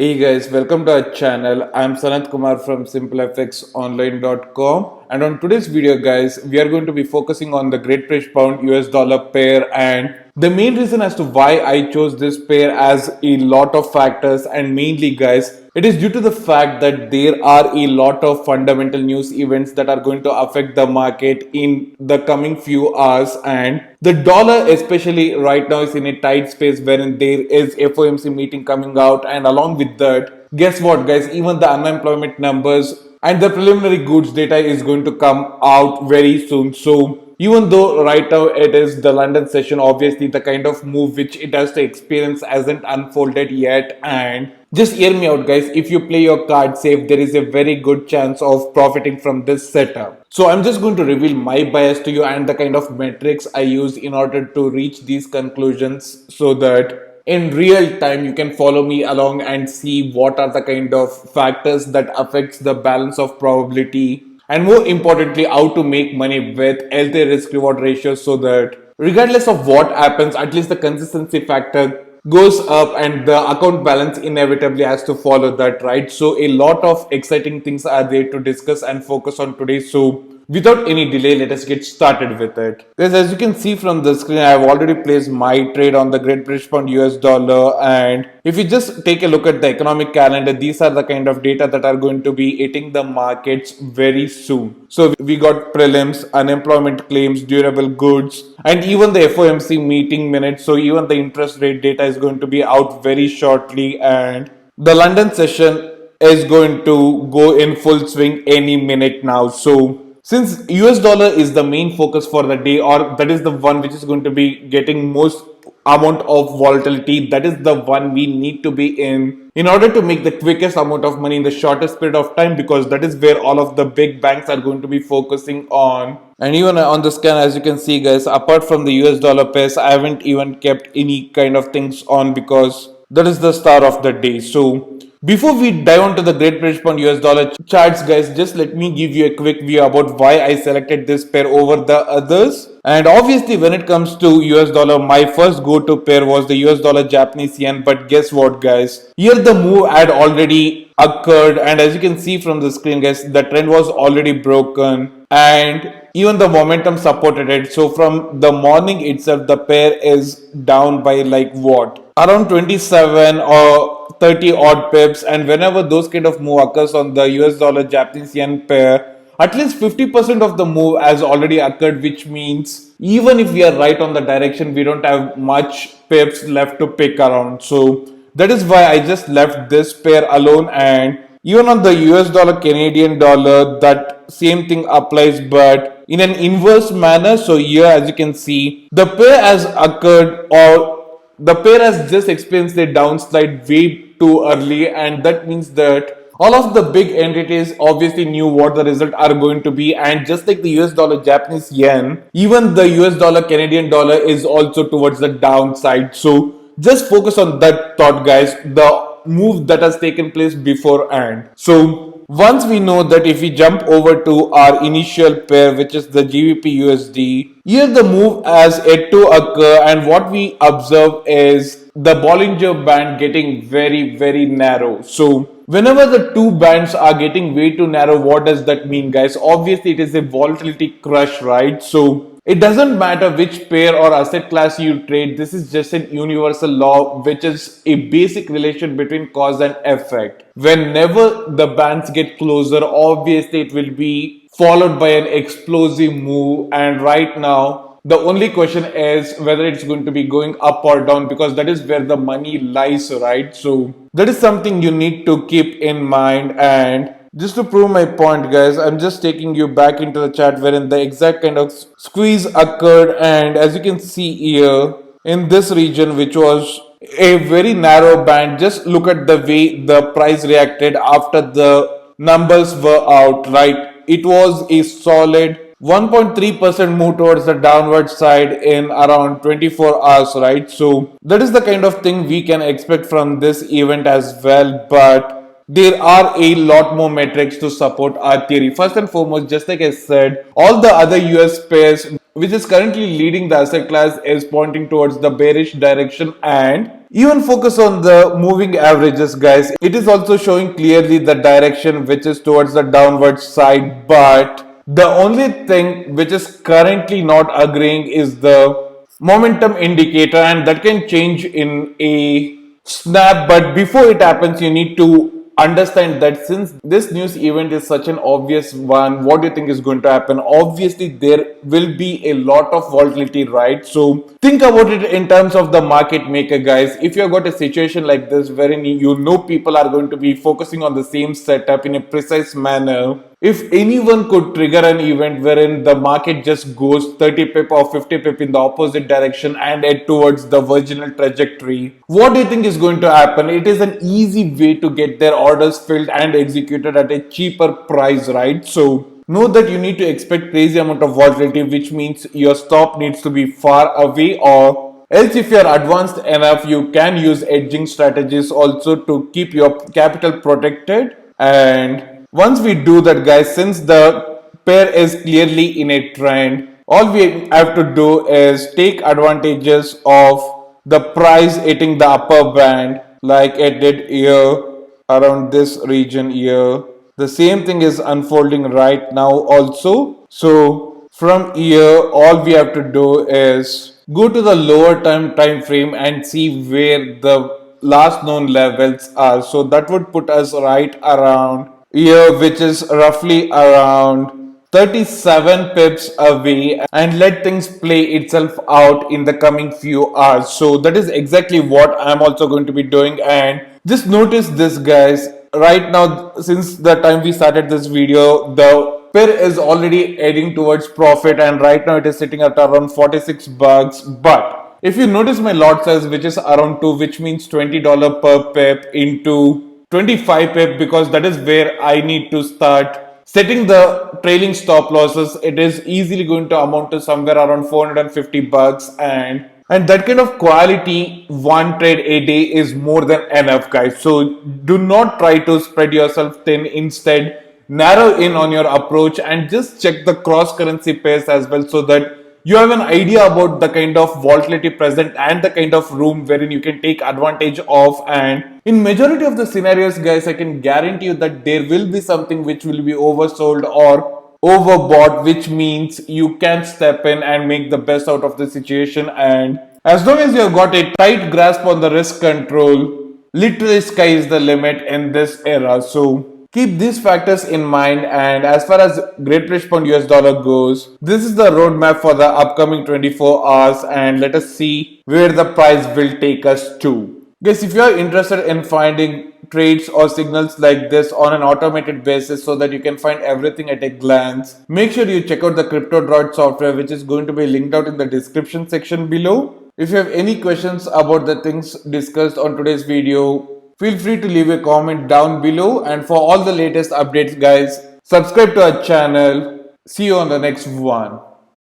Hey guys, welcome to our channel. I'm Sanat Kumar from simplefxonline.com, and on today's video guys, we are going to be focusing on the Great British Pound US dollar pair, and the main reason as to why I chose this pair as a lot of factors, and mainly guys, it is due to the fact that there are a lot of fundamental news events that are going to affect the market in the coming few hours, and the dollar especially right now is in a tight space wherein there is FOMC meeting coming out, and along with that, guess what guys, even the unemployment numbers and the preliminary goods data is going to come out very soon. So even though right now it is the London session, obviously the kind of move which it has to experience hasn't unfolded yet, and just hear me out guys, if you play your card safe, there is a very good chance of profiting from this setup. So I'm just going to reveal my bias to you and the kind of metrics I use in order to reach these conclusions, so that in real time you can follow me along and see what are the kind of factors that affects the balance of probability, and more importantly how to make money with healthy risk reward ratios, so that regardless of what happens, at least the consistency factor goes up and the account balance inevitably has to follow that, right? So a lot of exciting things are there to discuss and focus on today. So without any delay, let us get started with it. Guys, as you can see from the screen, I have already placed my trade on the Great British Pound US dollar. And if you just take a look at the economic calendar, these are the kind of data that are going to be hitting the markets very soon. So we got prelims, unemployment claims, durable goods, and even the FOMC meeting minutes. So even the interest rate data is going to be out very shortly, and the London session is going to go in full swing any minute now. So since US dollar is the main focus for the day, or that is the one which is going to be getting most amount of volatility, that is the one we need to be in order to make the quickest amount of money in the shortest period of time, because that is where all of the big banks are going to be focusing on. And even on the scan, as you can see guys, apart from the US dollar pairs, I haven't even kept any kind of things on because that is the star of the day. So before we dive into the Great British Pound US dollar charts, guys, just let me give you a quick view about why I selected this pair over the others. And obviously, when it comes to US dollar, my first go-to pair was the US dollar Japanese yen. But guess what, guys? Here the move had already occurred, and as you can see from the screen, guys, the trend was already broken, and even the momentum supported it. So from the morning itself, the pair is down by like what, around 27 or 30 odd pips, and whenever those kind of move occurs on the US dollar Japanese yen pair, at least 50% of the move has already occurred, which means even if we are right on the direction, we don't have much pips left to pick around. So that is why I just left this pair alone. And even on the US dollar Canadian dollar, that same thing applies, but in an inverse manner. So here, as you can see, the pair has occurred, or the pair has just experienced a downslide way too early, and that means that all of the big entities obviously knew what the result are going to be, and just like the US dollar Japanese yen, even the US dollar Canadian dollar is also towards the downside. So just focus on that thought guys, the move that has taken place beforehand. So once we know that, if we jump over to our initial pair, which is the GBP USD, here the move has yet to occur, and what we observe is the Bollinger Band getting very narrow. So whenever the two bands are getting way too narrow, what does that mean guys? Obviously it is a volatility crush, right? So it doesn't matter which pair or asset class you trade, this is just a universal law, which is a basic relation between cause and effect. Whenever the bands get closer, obviously it will be followed by an explosive move, and right now the only question is whether it's going to be going up or down, because that is where the money lies, right? So that is something you need to keep in mind. And just to prove my point guys, I'm just taking you back into the chart wherein the exact kind of squeeze occurred, and as you can see here in this region, which was a very narrow band, just look at the way the price reacted after the numbers were out, right? It was a solid 1.3% move towards the downward side in around 24 hours, right? So that is the kind of thing we can expect from this event as well. But there are a lot more metrics to support our theory. First and foremost, just like I said, all the other US pairs which is currently leading the asset class, is pointing towards the bearish direction. And even focus on the moving averages, guys, it is also showing clearly the direction which is towards the downward side. But the only thing which is currently not agreeing is the momentum indicator, and that can change in a snap. But before it happens, you need to understand that since this news event is such an obvious one, what do you think is going to happen? Obviously there will be a lot of volatility, right? So think about it in terms of the market maker, guys. If you've got a situation like this wherein you know people are going to be focusing on the same setup in a precise manner, if anyone could trigger an event wherein the market just goes 30 pip or 50 pip in the opposite direction and head towards the virginal trajectory, what do you think is going to happen? It is an easy way to get their orders filled and executed at a cheaper price, right? So know that you need to expect crazy amount of volatility, which means your stop needs to be far away, or else if you are advanced enough, you can use edging strategies also to keep your capital protected. And once we do that, guys, since the pair is clearly in a trend, all we have to do is take advantages of the price hitting the upper band like it did here around this region here. The same thing is unfolding right now also. So from here, all we have to do is go to the lower time frame and see where the last known levels are. So that would put us right around here, which is roughly around 37 pips away, and let things play itself out in the coming few hours. So that is exactly what I'm also going to be doing. And just notice this, guys, right now, since the time we started this video, the pair is already heading towards profit, and right now it is sitting at around 46 bucks. But if you notice my lot size, which is around 2, which means $20 per pip into 25 pip, because that is where I need to start setting the trailing stop losses. It is easily going to amount to somewhere around 450 bucks, and that kind of quality one trade a day is more than enough, guys. So do not try to spread yourself thin. Instead, narrow in on your approach and just check the cross currency pairs as well, so that you have an idea about the kind of volatility present and the kind of room wherein you can take advantage of. And in majority of the scenarios, guys, I can guarantee you that there will be something which will be oversold or overbought, which means you can step in and make the best out of the situation. And as long as you have got a tight grasp on the risk control, literally sky is the limit in this era. So keep these factors in mind. And as far as Great British Pound US dollar goes, this is the roadmap for the upcoming 24 hours, and let us see where the price will take us to. Guys, if you are interested in finding trades or signals like this on an automated basis so that you can find everything at a glance, make sure you check out the Crypto Droid software, which is going to be linked out in the description section below. If you have any questions about the things discussed on today's video, feel free to leave a comment down below. And for all the latest updates, guys, subscribe to our channel. See you on the next one.